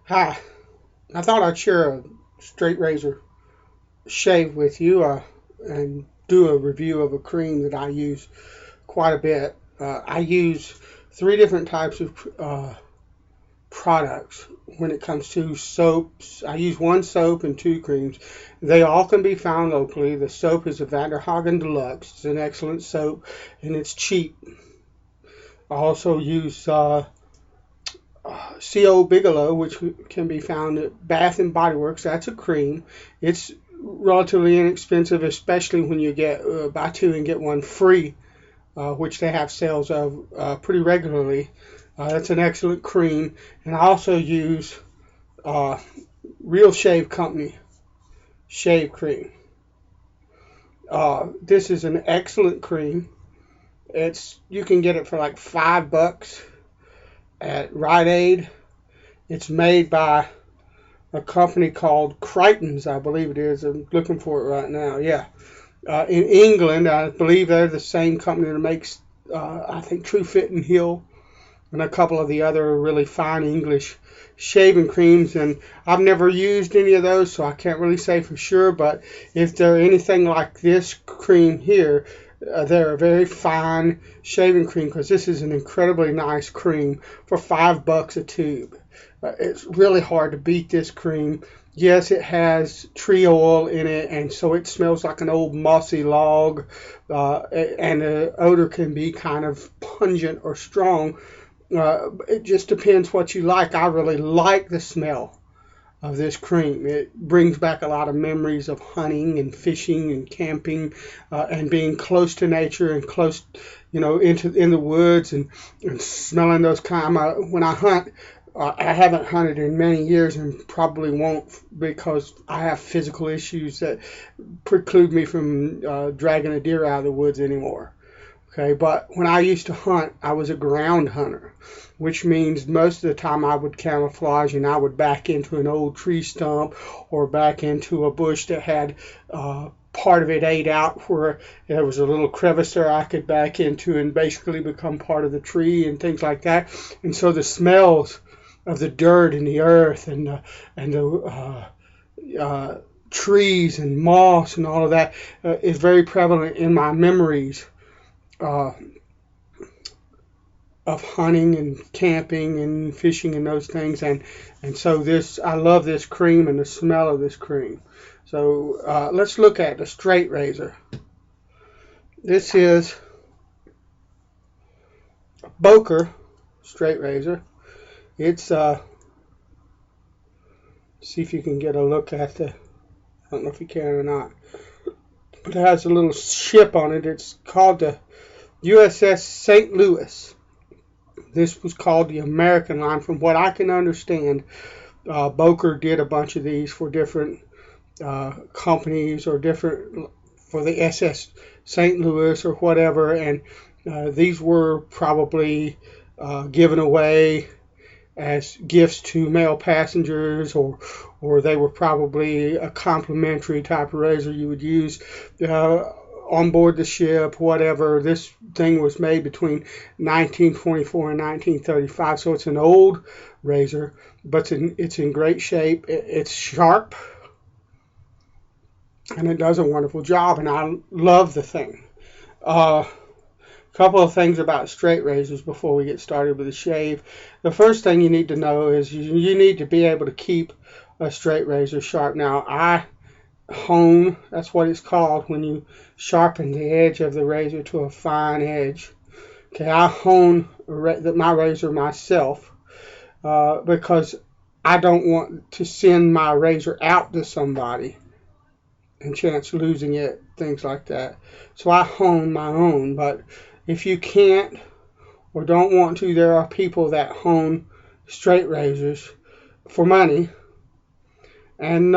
Hi, I thought I'd share a straight razor shave with you and do a review of a cream that I use quite a bit. I use three different types of products when it comes to soaps. I use one soap and two creams. They all can be found locally. The soap is a Vanderhagen Deluxe. It's an excellent soap and it's cheap. I also use CO Bigelow, which can be found at Bath and Body Works. That's a cream. It's relatively inexpensive, especially when you get buy two and get one free, which they have sales of pretty regularly. That's an excellent cream. And I also use Real Shave Company shave cream. This is an excellent cream. You can get it for like $5 at Rite Aid. It's made by a company called Crichton's, I believe it is. I'm looking for it right now. Yeah. In England, I believe they're the same company that makes, I think, True Fit and Heal and a couple of the other really fine English shaving creams. And I've never used any of those, so I can't really say for sure. But if they're anything like this cream here, they're a very fine shaving cream because this is an incredibly nice cream for $5 a tube. It's really hard to beat this cream. Yes, it has tree oil in it, and so it smells like an old mossy log, and the odor can be kind of pungent or strong. It just depends what you like. I really like the smell of this cream. It brings back a lot of memories of hunting and fishing and camping and being close to nature and close, in the woods and smelling those when I hunt. I haven't hunted in many years and probably won't because I have physical issues that preclude me from dragging a deer out of the woods anymore. Okay, but when I used to hunt, I was a ground hunter, which means most of the time I would camouflage and I would back into an old tree stump or back into a bush that had part of it ate out where there was a little crevice there I could back into and basically become part of the tree and things like that. And so the smells of the dirt and the earth and the trees and moss and all of that is very prevalent in my memories uh, of hunting and camping and fishing and those things, and so I love this cream and the smell of this cream. So let's look at the straight razor. This is a Boker straight razor. It's see if you can get a look at I don't know if you can or not, but it has a little ship on it. It's called the USS St. Louis. This was called the American line. From what I can understand, Boker did a bunch of these for different companies or different for the SS St. Louis or whatever, and these were probably given away as gifts to male passengers, or they were probably a complimentary type of razor you would use on board the ship, whatever. This thing was made between 1924 and 1935, so it's an old razor, but it's in great shape. It's sharp, and it does a wonderful job, and I love the thing. Couple of things about straight razors before we get started with the shave. The first thing you need to know is you need to be able to keep a straight razor sharp. Now, I hone, that's what it's called when you sharpen the edge of the razor to a fine edge. Okay, I hone my razor myself because I don't want to send my razor out to somebody and chance losing it, things like that. So I hone my own, but if you can't or don't want to, there are people that hone straight razors for money, and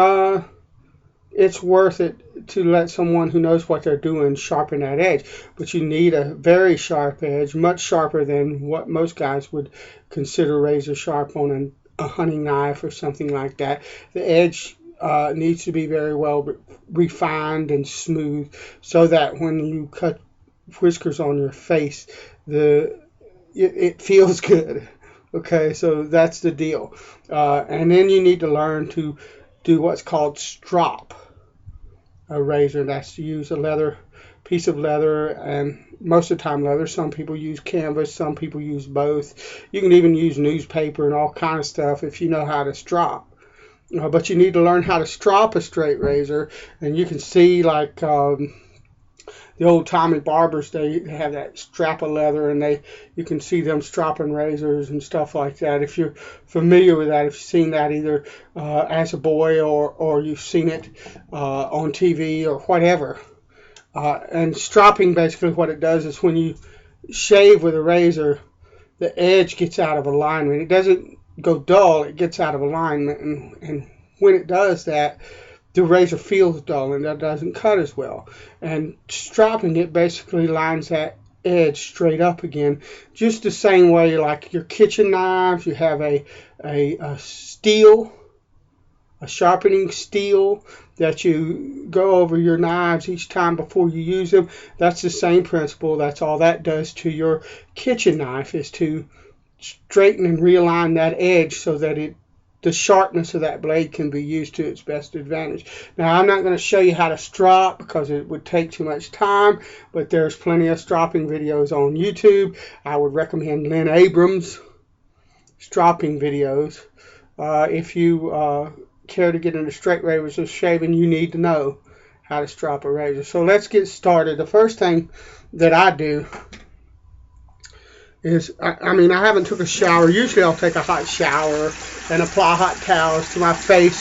it's worth it to let someone who knows what they're doing sharpen that edge. But you need a very sharp edge, much sharper than what most guys would consider razor sharp on a hunting knife or something like that. The edge needs to be very well refined and smooth so that when you cut whiskers on your face, it feels good. Okay, so that's the deal. And then you need to learn to do what's called strop a razor. That's to use a leather piece of leather, and most of the time leather. Some people use canvas, some people use both. You can even use newspaper and all kind of stuff if you know how to strop. But you need to learn how to strop a straight razor, and you can see like the old timey barbers, they have that strap of leather, and you can see them stropping razors and stuff like that. If you're familiar with that, if you've seen that either as a boy or you've seen it on TV or whatever. And stropping, basically what it does is when you shave with a razor, the edge gets out of alignment. It doesn't go dull, it gets out of alignment, and when it does that, the razor feels dull and that doesn't cut as well. And stropping it basically lines that edge straight up again, just the same way like your kitchen knives. You have a steel, a sharpening steel that you go over your knives each time before you use them. That's the same principle. That's all that does to your kitchen knife, is to straighten and realign that edge so that the sharpness of that blade can be used to its best advantage. Now, I'm not going to show you how to strop because it would take too much time, but there's plenty of stropping videos on YouTube. I would recommend Lynn Abrams' stropping videos. If you care to get into straight razor shaving, you need to know how to strop a razor. So let's get started. The first thing that I do is, I haven't took a shower. Usually I'll take a hot shower and apply hot towels to my face,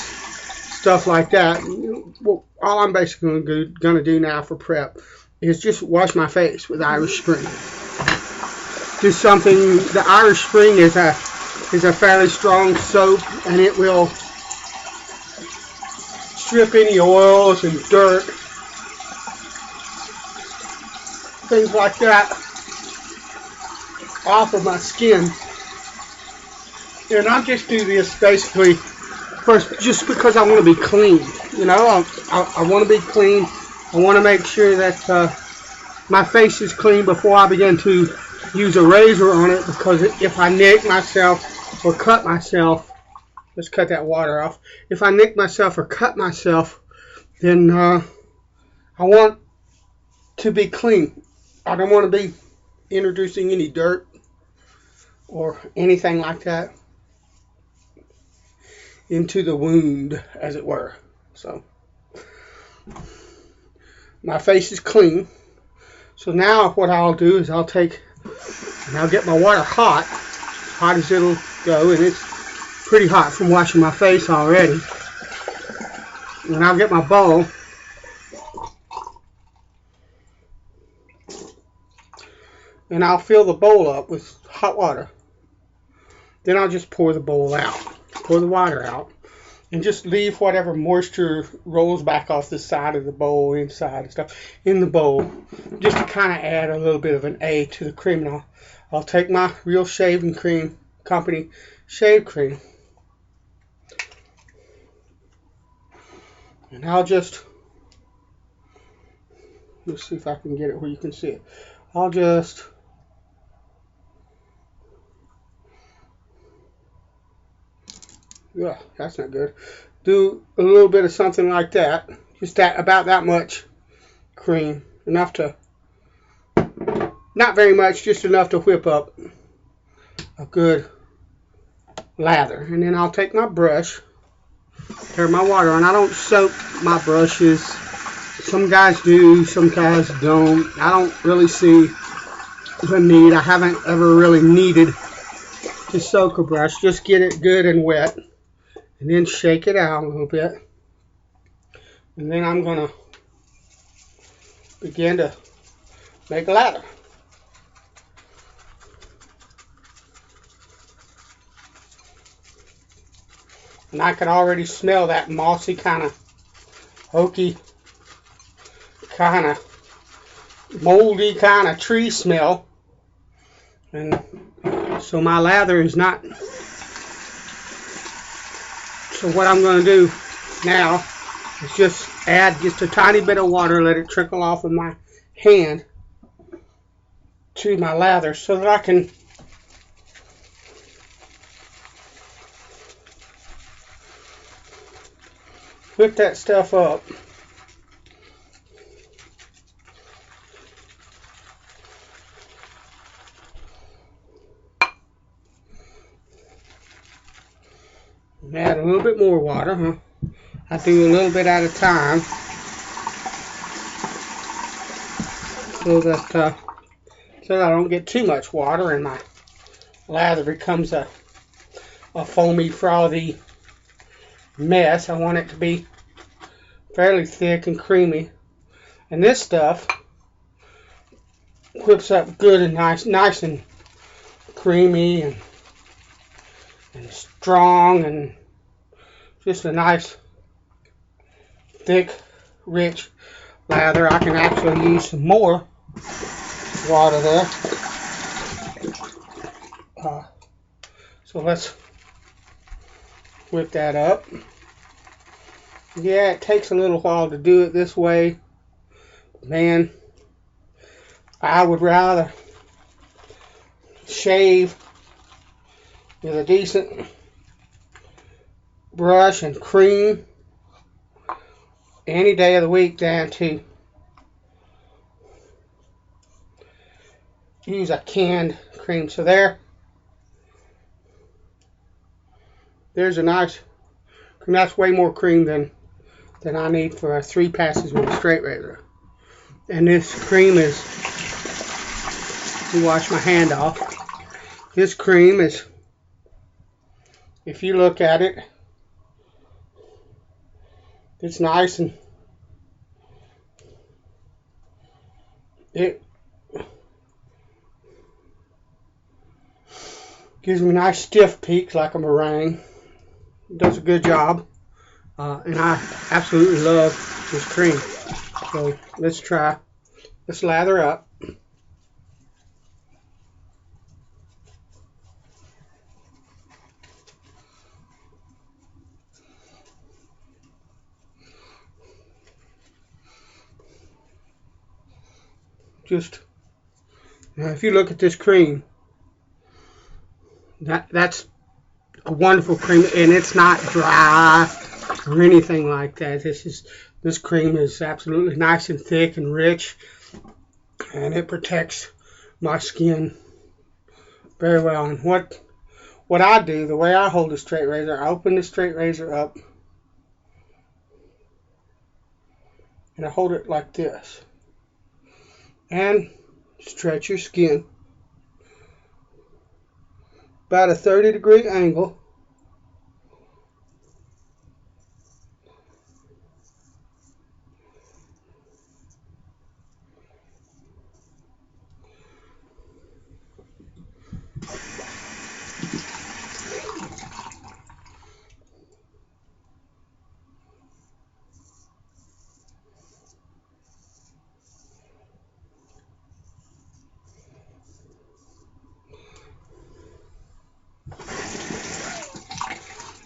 stuff like that. Well, all I'm basically going to do now for prep is just wash my face with Irish Spring. Do something. The Irish Spring is a fairly strong soap, and it will strip any oils and dirt, things like that, off of my skin. And I just do this basically first just because I want to be clean. You know, I want to be clean. I want to make sure that my face is clean before I begin to use a razor on it, because if I nick myself or cut myself, let's cut that water off. If I nick myself or cut myself, then I want to be clean. I don't want to be introducing any dirt or anything like that into the wound, as it were. So my face is clean. So now what I'll do is I'll get my water hot as it'll go, and it's pretty hot from washing my face already. And I'll get my bowl, and I'll fill the bowl up with hot water. Then I'll just pour the water out, and just leave whatever moisture rolls back off the side of the bowl, inside and stuff, in the bowl, just to kind of add a little bit of an A to the cream. And I'll take my Real Shaving Cream Company shave cream, and let's see if I can get it where you can see it. Yeah, that's not good. Do a little bit of something like that. Just about that much cream. Enough to, not very much, just enough to whip up a good lather. And then I'll take my brush, pour my water on. I don't soak my brushes. Some guys do, some guys don't. I don't really see the need. I haven't ever really needed to soak a brush. Just get it good and wet, and then shake it out a little bit. And then I'm going to begin to make a lather. And I can already smell that mossy kind of oaky, kind of moldy kind of tree smell. And so my lather is not. So what I'm going to do now is just add just a tiny bit of water, let it trickle off of my hand to my lather, so that I can whip that stuff up. Add a little bit more water, huh? I do a little bit at a time so that I don't get too much water and my lather becomes a foamy, frothy mess. I want it to be fairly thick and creamy. And this stuff whips up good and nice and creamy and strong, and just a nice, thick, rich lather. I can actually use some more water there. So let's whip that up. Yeah, it takes a little while to do it this way. Man, I would rather shave with a decent brush and cream any day of the week than to use a canned cream. So there's a nice cream. That's way more cream than I need for 3 passes with a straight razor. And this cream is, let me wash my hand off. This cream is, if you look at it, it's nice, and it gives me nice stiff peaks like a meringue. It does a good job, and I absolutely love this cream. So let's lather up. Just now, if you look at this cream, that's a wonderful cream, and it's not dry or anything like that. This cream is absolutely nice and thick and rich, and it protects my skin very well. And what I do, the way I hold a straight razor, I open the straight razor up and I hold it like this and stretch your skin about a 30-degree angle.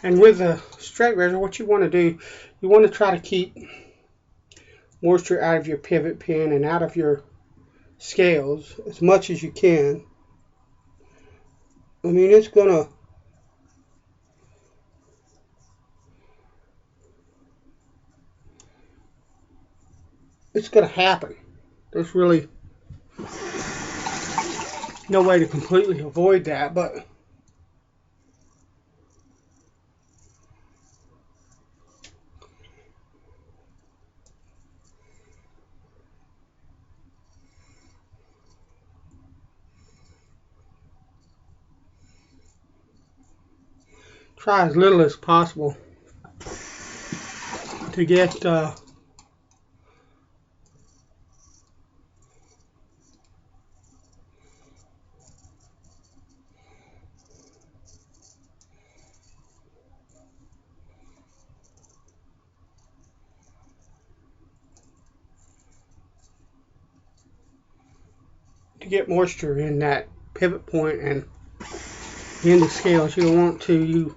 And with a straight razor, what you want to do, you want to try to keep moisture out of your pivot pin and out of your scales as much as you can. I mean, it's gonna happen. There's really no way to completely avoid that, but try as little as possible to get moisture in that pivot point and in the scales. You don't want to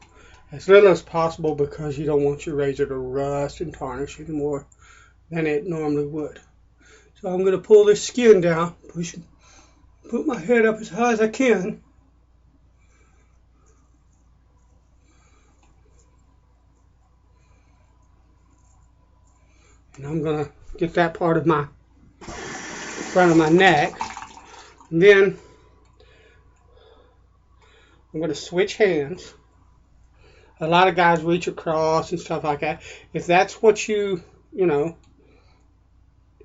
as little as possible, because you don't want your razor to rust and tarnish any more than it normally would. So I'm going to pull this skin down, put my head up as high as I can. And I'm going to get that part of my front of my neck. And then I'm going to switch hands. A lot of guys reach across and stuff like that. If that's what you know,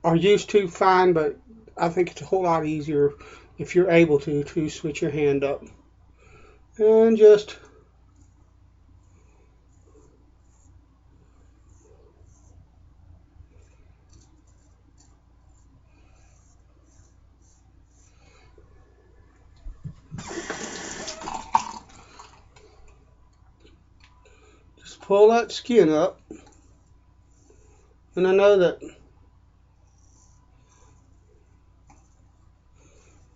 are used to, fine, but I think it's a whole lot easier if you're able to switch your hand up. And just pull that skin up. And I know that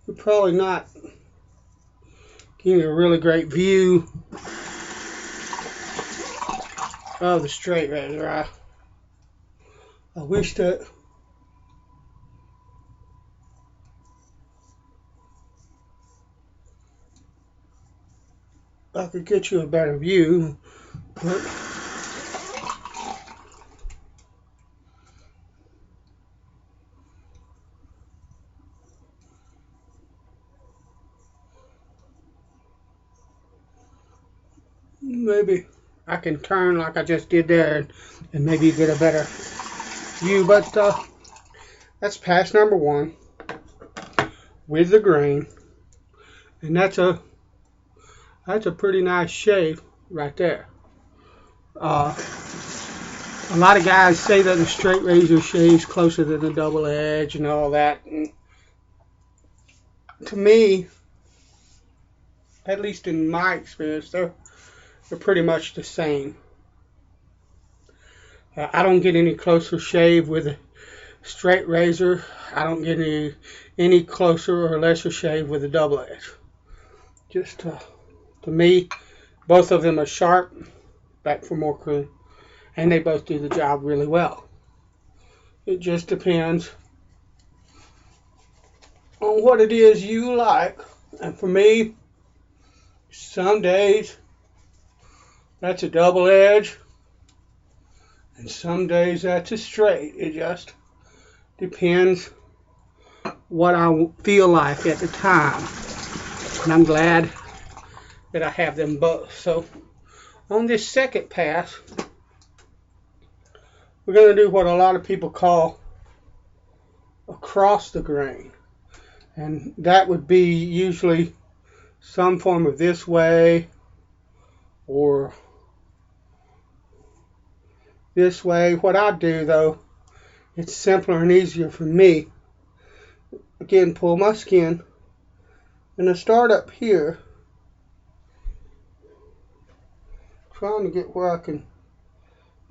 you're probably not getting a really great view of the straight razor. I wish that I could get you a better view, but maybe I can turn like I just did there and maybe get a better view. But that's pass number 1 with the grain, and that's a pretty nice shave right there. A lot of guys say that the straight razor shaves closer than the double edge and all that. And to me, at least in my experience, they're pretty much the same. I don't get any closer shave with a straight razor. I don't get any closer or lesser shave with a double edge. Just to me, both of them are sharp, back for more cream, and they both do the job really well. It just depends on what it is you like. And for me, some days that's a double edge, and some days that's a straight. It just depends what I feel like at the time. And I'm glad that I have them both. So on this second pass, we're going to do what a lot of people call across the grain. And that would be usually some form of this way or this way. What I do, though, it's simpler and easier for me. Again, pull my skin, and I start up here, trying to get where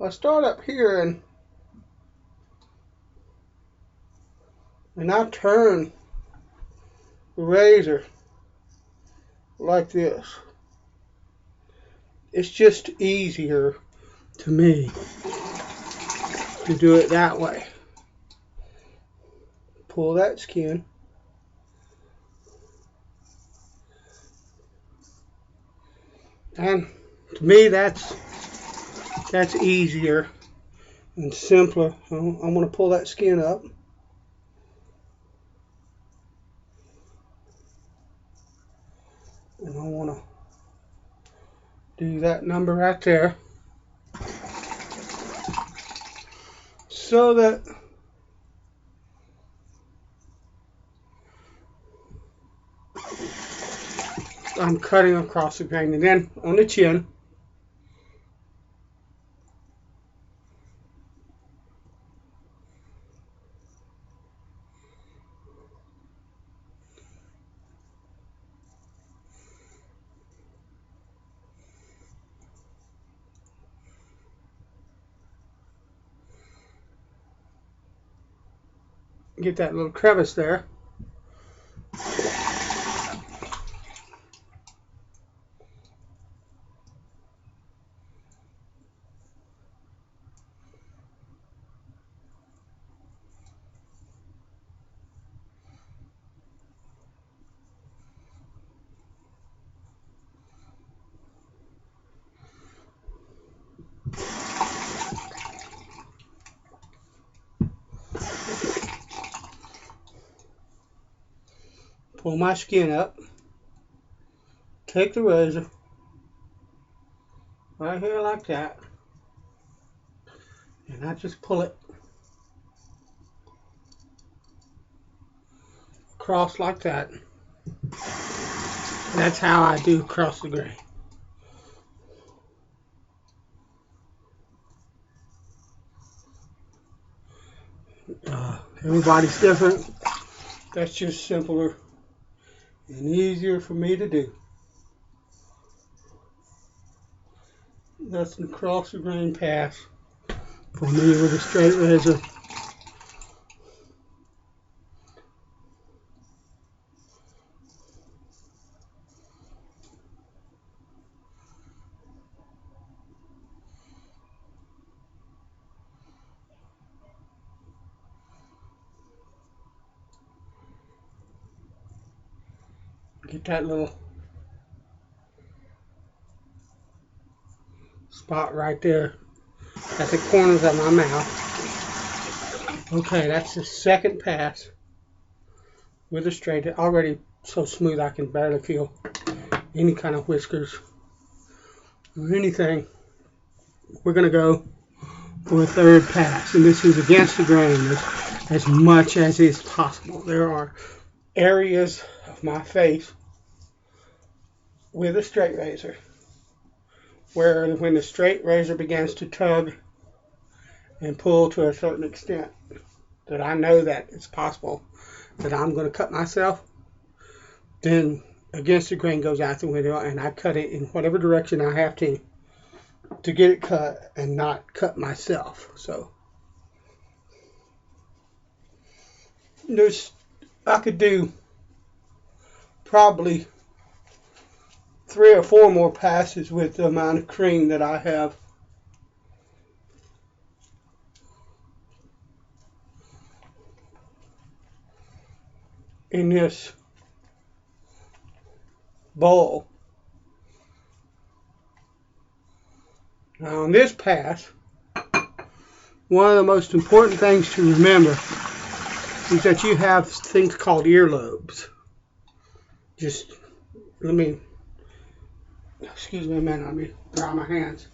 I start up here, and I turn the razor like this. It's just easier to me to do it that way. Pull that skin. And to me, that's easier and simpler. I'm going to pull that skin up. And I want to do that number right there, so that I'm cutting across the grain. And then on the chin, get that little crevice there. pull my skin up, take the razor right here like that, and I just pull it across like that. That's how I do across the grain. Everybody's different. That's just simpler and easier for me to do. That's an across the grain pass for me with a straight razor. Get that little spot right there at the corners of my mouth. Okay, that's the second pass with a straight. It's already so smooth I can barely feel any kind of whiskers or anything. We're going to go for a third pass, and this is against the grain as much as is possible. There are areas of my face with a straight razor where when the straight razor begins to tug and pull to a certain extent that I know that it's possible that I'm going to cut myself, then against the grain goes out the window and I cut it in whatever direction I have to get it cut and not cut myself. So I could do probably 3 or 4 more passes with the amount of cream that I have. In this bowl. Now on this pass, one of the most important things to remember is that you have things called earlobes. Just let me, excuse me a minute, let me dry my hands.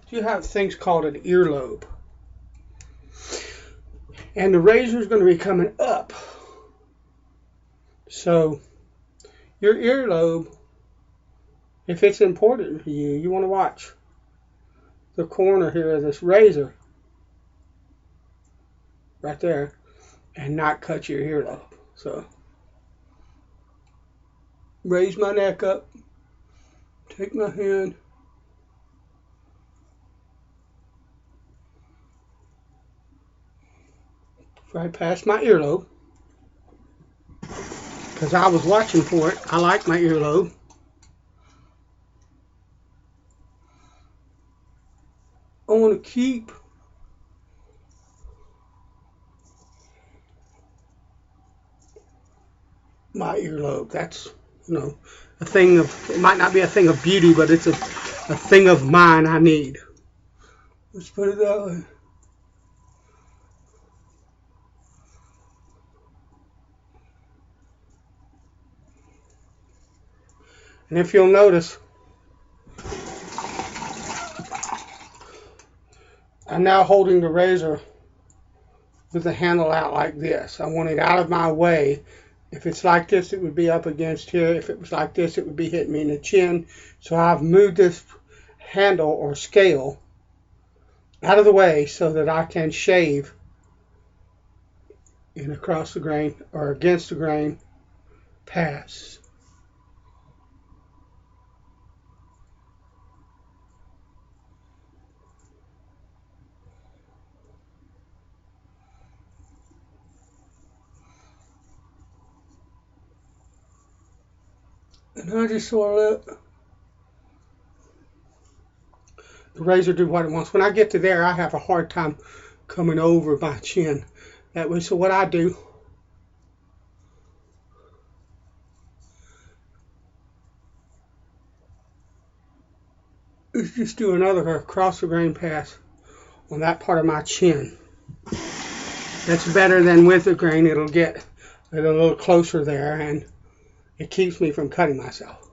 You have things called an earlobe. And the razor is going to be coming up. So your earlobe, if it's important for you, you want to watch the corner here of this razor right there and not cut your earlobe. So raise my neck up, take my hand, right past my earlobe, because I was watching for it. I like my earlobe. I want to keep my earlobe. That's, a thing of, it might not be a thing of beauty, but it's a thing of mine I need. Let's put it that way. And if you'll notice, I'm now holding the razor with the handle out like this. I want it out of my way. If it's like this, it would be up against here. If it was like this, it would be hitting me in the chin. So I've moved this handle or scale out of the way so that I can shave in across the grain or against the grain pass. And I just sort of let the razor do what it wants. When I get to there, I have a hard time coming over my chin that way. So what I do is just do another across the grain pass on that part of my chin. That's better than with the grain. It'll get a little closer there, and it keeps me from cutting myself.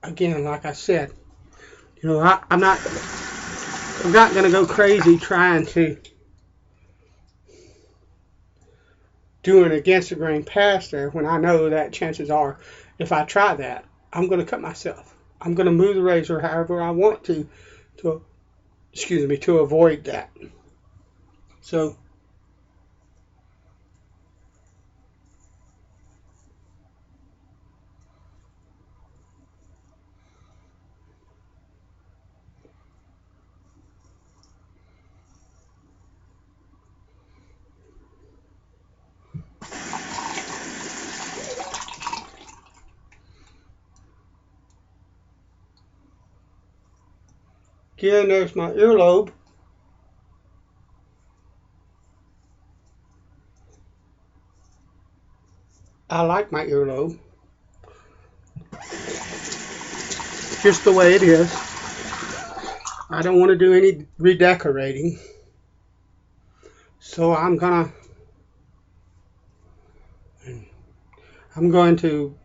Again, like I said, you know, I'm not going to go crazy trying to do an against the grain pass there when I know that chances are, if I try that, I'm going to cut myself. I'm going to move the razor however I want to avoid that. So again, there's my earlobe. I like my earlobe just the way it is. I don't want to do any redecorating, so I'm going to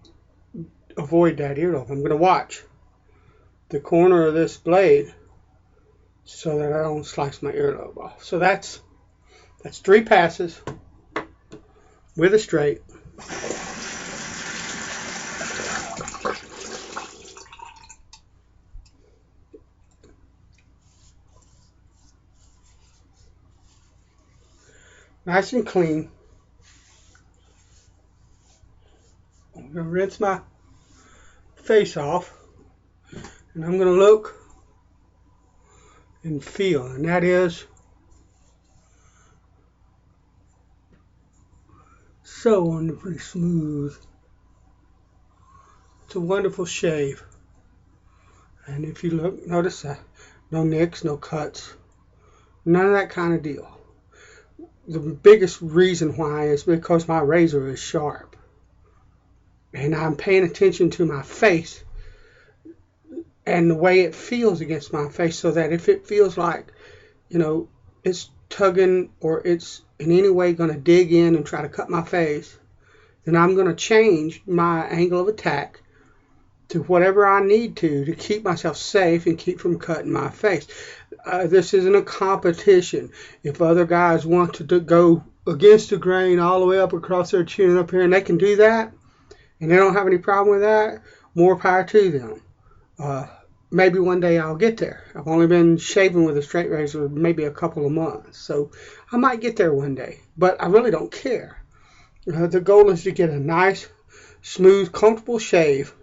avoid that earlobe. I'm going to watch the corner of this blade so that I don't slice my earlobe off. So that's 3 passes with a straight. Nice and clean. I'm going to rinse my face off, and I'm going to look and feel, and that is so wonderfully smooth. It's a wonderful shave, and if you look, notice that no nicks, no cuts, none of that kind of deal. The biggest reason why is because my razor is sharp, and I'm paying attention to my face and the way it feels against my face, so that if it feels like, you know, it's tugging or it's in any way going to dig in and try to cut my face, then I'm going to change my angle of attack to whatever I need to keep myself safe and keep from cutting my face. This isn't a competition. If other guys want to go against the grain all the way up across their chin up here, and they can do that, and they don't have any problem with that, more power to them. Maybe one day I'll get there. I've only been shaving with a straight razor maybe a couple of months, so I might get there one day, but I really don't care. The goal is to get a nice, smooth, comfortable shave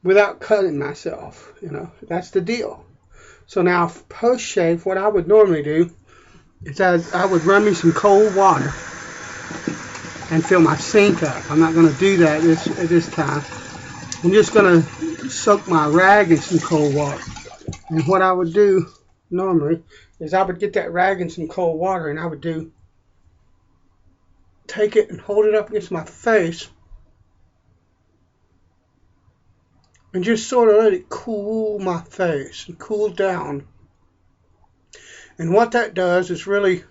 without cutting myself. You know, that's the deal. So now, post shave, what I would normally do is I would run me some cold water and fill my sink up. I'm not going to do that this time. I'm just going to soak my rag in some cold water. And what I would do normally is I would get that rag in some cold water, and I would take it and hold it up against my face and just sort of let it cool my face and cool down. And what that does is really,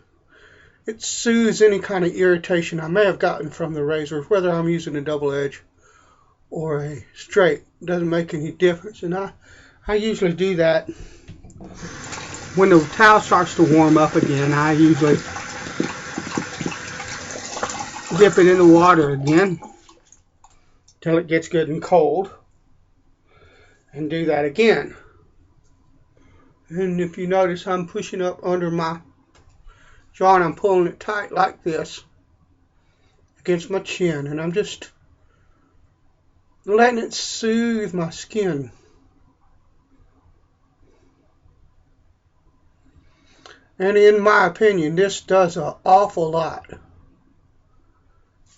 it soothes any kind of irritation I may have gotten from the razor, whether I'm using a double edge or a straight. It doesn't make any difference. And I usually do that when the towel starts to warm up again. I usually dip it in the water again till it gets good and cold, and do that again. And if you notice, I'm pushing up under my jaw and I'm pulling it tight like this against my chin, and I'm just letting it soothe my skin. And in my opinion, this does an awful lot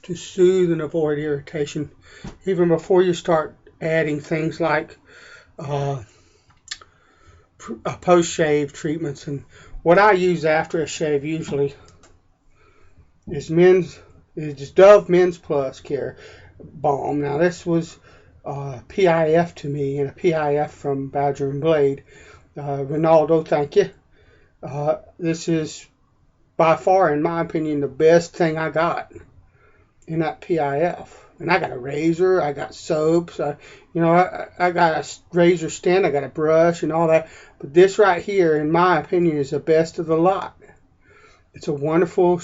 to soothe and avoid irritation, even before you start adding things like post-shave treatments. And what I use after a shave usually is Dove Men's Plus Care. balm. Now this was PIF to me, and a PIF from Badger and Blade. Ronaldo, thank you. This is by far, in my opinion, the best thing I got in that PIF. And I got a razor, I got soaps, I got a razor stand, I got a brush and all that. But this right here, in my opinion, is the best of the lot. It's a wonderful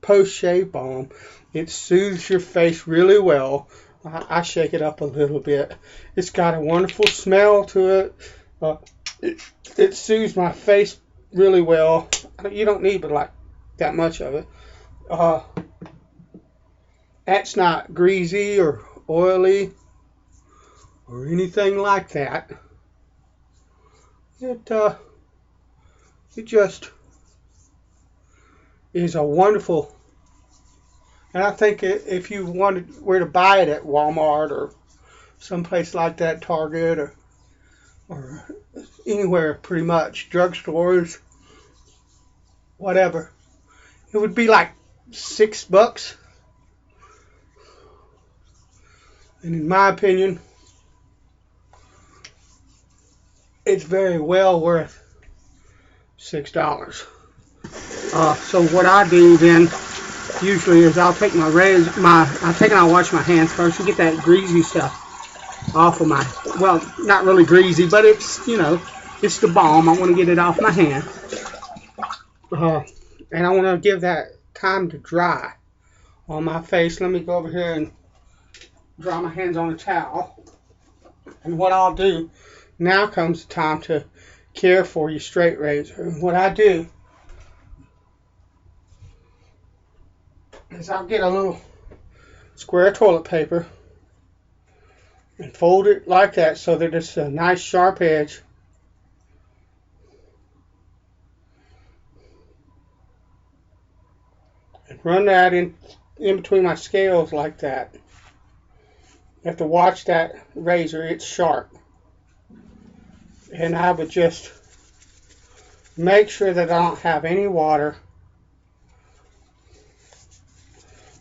post-shave balm. It soothes your face really well. I shake it up a little bit. It's got a wonderful smell to it. It soothes my face really well. You don't need but like that much of it. That's not greasy or oily or anything like that. It just is a wonderful, and I think if you wanted where to buy it at Walmart or someplace like that, Target or anywhere pretty much, drugstores, whatever, it would be like $6. And in my opinion, it's very well worth $6. So what I do then usually is I'll take my razor, I'll wash my hands first to get that greasy stuff off of my, well, not really greasy, but it's, it's the balm. I want to get it off my hand. And I want to give that time to dry on my face. Let me go over here and dry my hands on a towel. And what I'll do, now comes the time to care for your straight razor. And what I do is I'll get a little square toilet paper and fold it like that so that it's a nice sharp edge. And run that in between my scales like that. You have to watch that razor, it's sharp. And I would just make sure that I don't have any water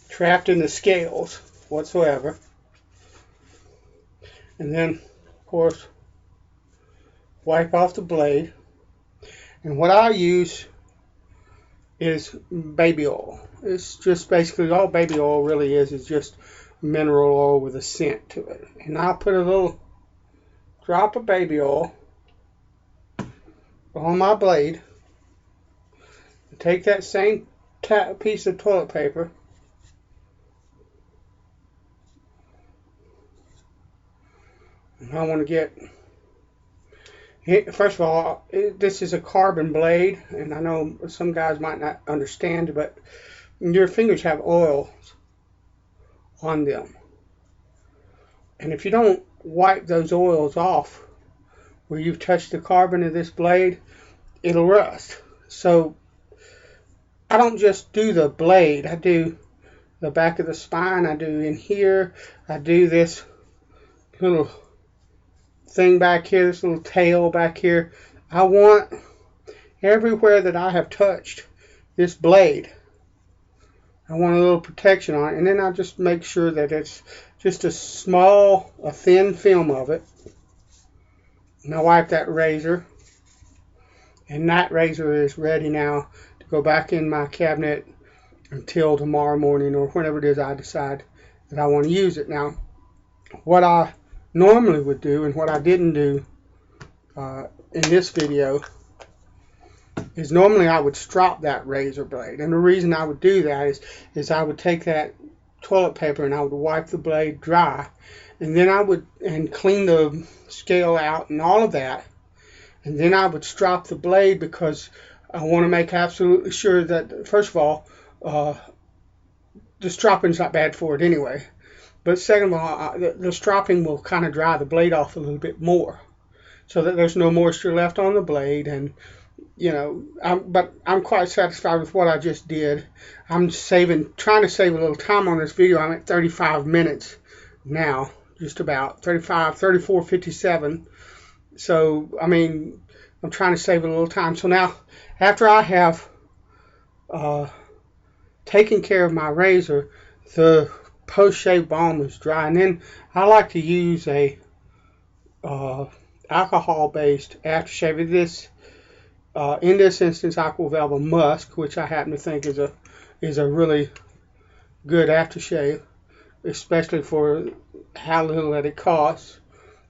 trapped in the scales whatsoever. And then, of course, wipe off the blade. And what I use is baby oil. It's just basically all baby oil really is just mineral oil with a scent to it. And I'll put a little drop of baby oil on my blade. And take that same piece of toilet paper and I want to get, first of all, this is a carbon blade, and I know some guys might not understand, but your fingers have oils on them. And if you don't wipe those oils off where you've touched the carbon of this blade, it'll rust. So I don't just do the blade, I do the back of the spine, I do in here, I do this little thing back here, this little tail back here. I want everywhere that I have touched this blade, I want a little protection on it, and then I just make sure that it's just a thin film of it. And I wipe that razor, and that razor is ready now to go back in my cabinet until tomorrow morning or whenever it is I decide that I want to use it. Now, what I normally would do and what I didn't do in this video is normally I would strop that razor blade. And the reason I would do that is I would take that toilet paper and I would wipe the blade dry, and then I would clean the scale out and all of that, and then I would strop the blade because I want to make absolutely sure that, first of all, the stropping's not bad for it anyway, but second of all, the stropping will kind of dry the blade off a little bit more so that there's no moisture left on the blade. And but I'm quite satisfied with what I just did. I'm trying to save a little time on this video. I'm at 35 minutes now, just about 34:57. So, I mean, I'm trying to save a little time. So now, after I have taken care of my razor, the post-shave balm is dry. And then I like to use a alcohol-based aftershave. In this instance, Aqua Velva Musk, which I happen to think is a really good aftershave, especially for how little that it costs.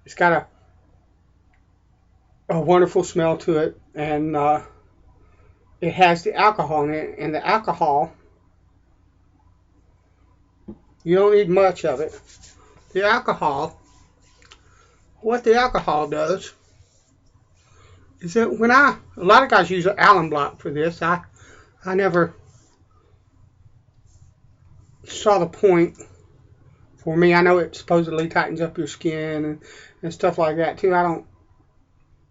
It's got a wonderful smell to it, and it has the alcohol in it. And the alcohol, you don't need much of it. The alcohol, what the alcohol does is that a lot of guys use an alum block for this. I never saw the point. For me, I know it supposedly tightens up your skin and stuff like that too. I don't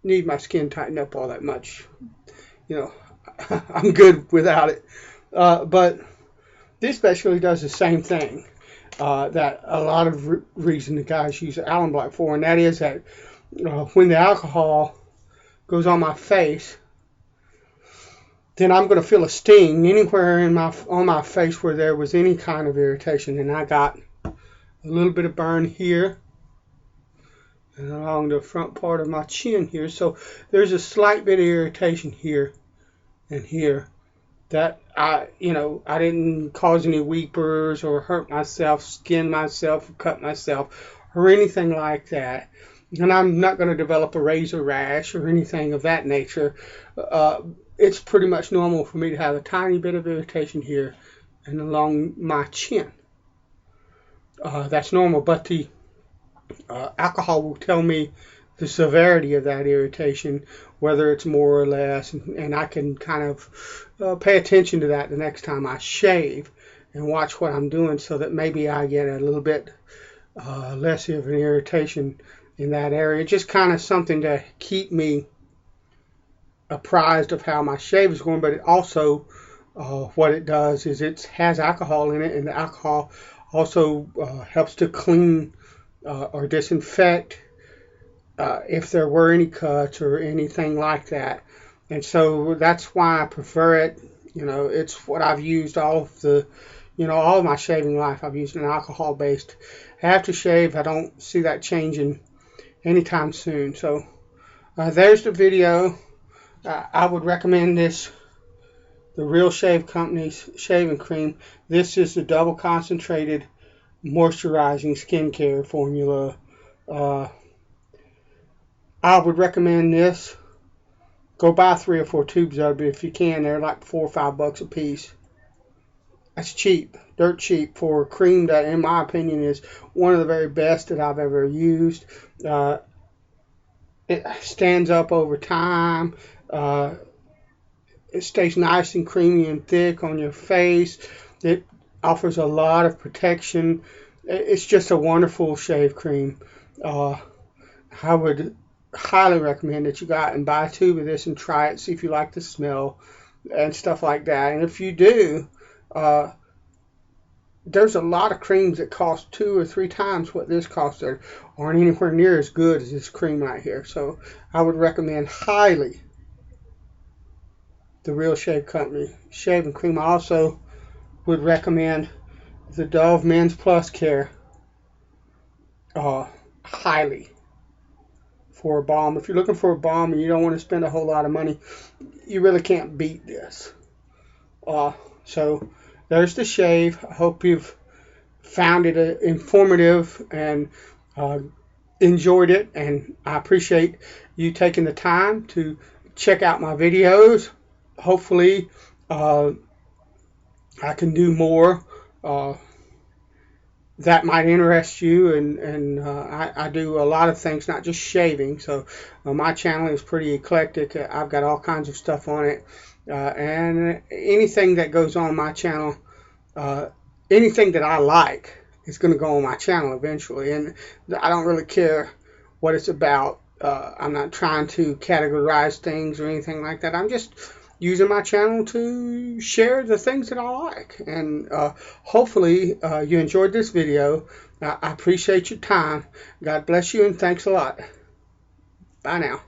need my skin tightened up all that much. I'm good without it. But this basically does the same thing that a lot of reason the guys use alum block for, and that is that when the alcohol goes on my face, then I'm going to feel a sting anywhere on my face where there was any kind of irritation. And I got a little bit of burn here and along the front part of my chin here. So there's a slight bit of irritation here and here that I didn't cause any weepers or hurt myself, skin myself, or cut myself or anything like that. And I'm not going to develop a razor rash or anything of that nature. It's pretty much normal for me to have a tiny bit of irritation here and along my chin. That's normal, but the alcohol will tell me the severity of that irritation, whether it's more or less, and I can kind of pay attention to that the next time I shave and watch what I'm doing so that maybe I get a little bit less of an irritation in that area. Just kind of something to keep me apprised of how my shave is going, but it also, what it does is it has alcohol in it, and the alcohol also helps to clean or disinfect if there were any cuts or anything like that. And so that's why I prefer it. It's what I've used all of my shaving life. I've used an alcohol-based aftershave. I don't see that changing anytime soon. So there's the video. I would recommend this, the Real Shave Company's shaving cream. This is the double concentrated moisturizing skincare formula. I would recommend this. Go buy 3 or 4 tubes of it if you can. They're like $4 or $5 a piece. That's cheap, dirt cheap for a cream that, in my opinion, is one of the very best that I've ever used. It stands up over time. It stays nice and creamy and thick on your face. It offers a lot of protection. It's just a wonderful shave cream. I would highly recommend that you go out and buy a tube of this and try it, see if you like the smell and stuff like that. And if you do, there's a lot of creams that cost 2 or 3 times what this costs that aren't anywhere near as good as this cream right here. So I would recommend highly the Real Shave Company shaving cream. I also would recommend the Dove Men's Plus Care highly for a balm. If you're looking for a balm and you don't want to spend a whole lot of money, you really can't beat this. So there's the shave. I hope you've found it informative and enjoyed it, and I appreciate you taking the time to check out my videos. Hopefully I can do more that might interest you, and I do a lot of things, not just shaving. So my channel is pretty eclectic. I've got all kinds of stuff on it, and anything that goes on my channel, anything that I like is going to go on my channel eventually, and I don't really care what it's about. I'm not trying to categorize things or anything like that. I'm just using my channel to share the things that I like. And hopefully you enjoyed this video. I appreciate your time. God bless you, and thanks a lot. Bye now.